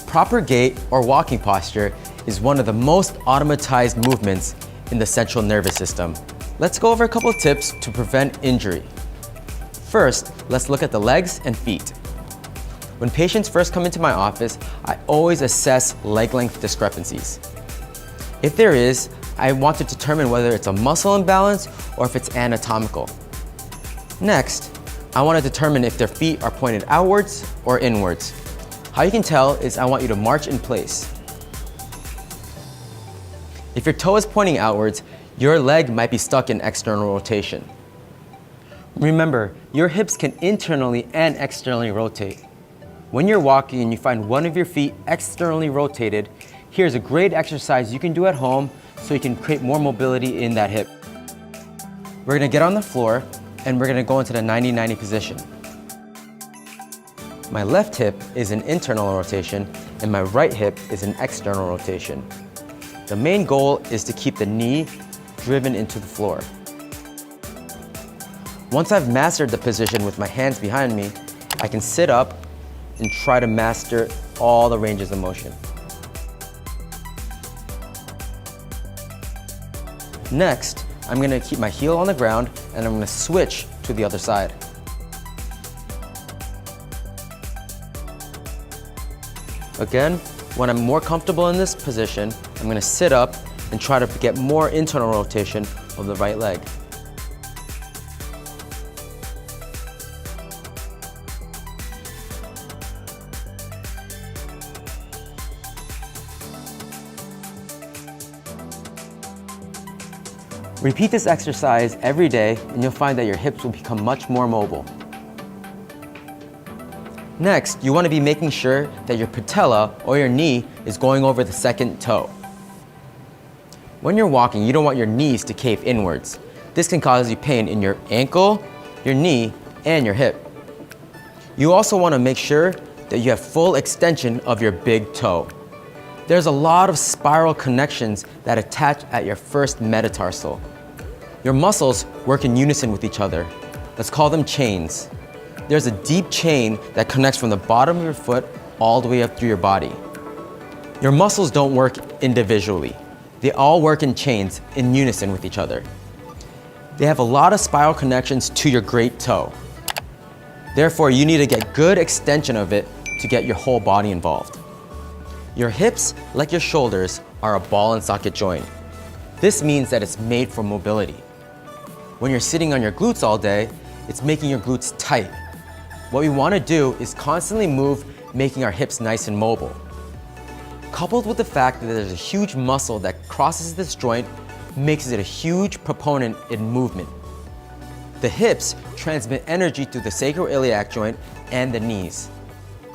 Proper gait or walking posture is one of the most automatized movements in the central nervous system. Let's go over a couple of tips to prevent injury. First, let's look at the legs and feet. When patients first come into my office, I always assess leg length discrepancies. If there is, I want to determine whether it's a muscle imbalance or if it's anatomical. Next, I want to determine if their feet are pointed outwards or inwards. How you can tell is I want you to march in place. If your toe is pointing outwards, your leg might be stuck in external rotation. Remember, your hips can internally and externally rotate. When you're walking and you find one of your feet externally rotated, here's a great exercise you can do at home so you can create more mobility in that hip. We're gonna get on the floor and we're gonna go into the 90-90 position. My left hip is an internal rotation and my right hip is an external rotation. The main goal is to keep the knee driven into the floor. Once I've mastered the position with my hands behind me, I can sit up and try to master all the ranges of motion. Next, I'm gonna keep my heel on the ground and I'm gonna switch to the other side. Again, when I'm more comfortable in this position, I'm gonna sit up and try to get more internal rotation of the right leg. Repeat this exercise every day and you'll find that your hips will become much more mobile. Next, you want to be making sure that your patella or your knee is going over the second toe. When you're walking, you don't want your knees to cave inwards. This can cause you pain in your ankle, your knee, and your hip. You also want to make sure that you have full extension of your big toe. There's a lot of spiral connections that attach at your first metatarsal. Your muscles work in unison with each other. Let's call them chains. There's a deep chain that connects from the bottom of your foot all the way up through your body. Your muscles don't work individually. They all work in chains in unison with each other. They have a lot of spiral connections to your great toe. Therefore, you need to get good extension of it to get your whole body involved. Your hips, like your shoulders, are a ball and socket joint. This means that it's made for mobility. When you're sitting on your glutes all day, it's making your glutes tight. What we want to do is constantly move, making our hips nice and mobile. Coupled with the fact that there's a huge muscle that crosses this joint, makes it a huge proponent in movement. The hips transmit energy to the sacroiliac joint and the knees.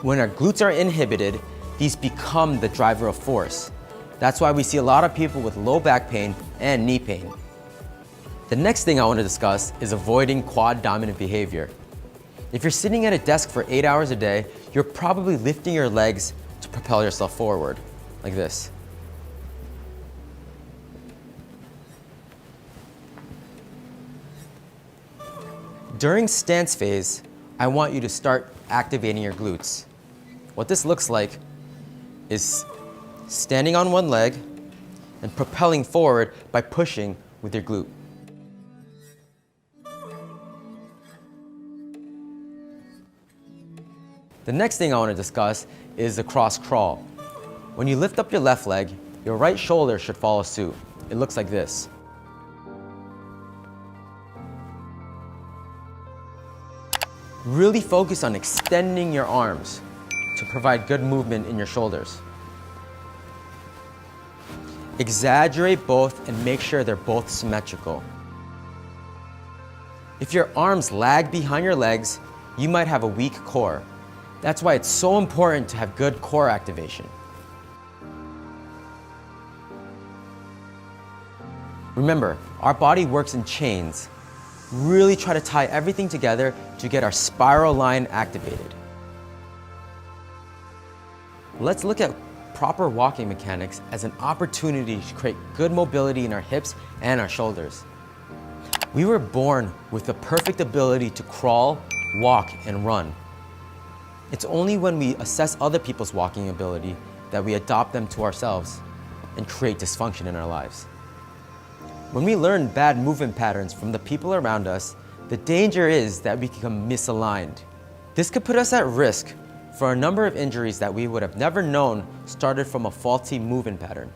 When our glutes are inhibited, these become the driver of force. That's why we see a lot of people with low back pain and knee pain. The next thing I want to discuss is avoiding quad dominant behavior. If you're sitting at a desk for 8 hours a day, you're probably lifting your legs to propel yourself forward, like this. During stance phase, I want you to start activating your glutes. What this looks like is standing on one leg and propelling forward by pushing with your glute. The next thing I want to discuss is the cross crawl. When you lift up your left leg, your right shoulder should follow suit. It looks like this. Really focus on extending your arms to provide good movement in your shoulders. Exaggerate both and make sure they're both symmetrical. If your arms lag behind your legs, you might have a weak core. That's why it's so important to have good core activation. Remember, our body works in chains. Really try to tie everything together to get our spiral line activated. Let's look at proper walking mechanics as an opportunity to create good mobility in our hips and our shoulders. We were born with the perfect ability to crawl, walk, and run. It's only when we assess other people's walking ability that we adopt them to ourselves and create dysfunction in our lives. When we learn bad movement patterns from the people around us, the danger is that we become misaligned. This could put us at risk for a number of injuries that we would have never known started from a faulty movement pattern.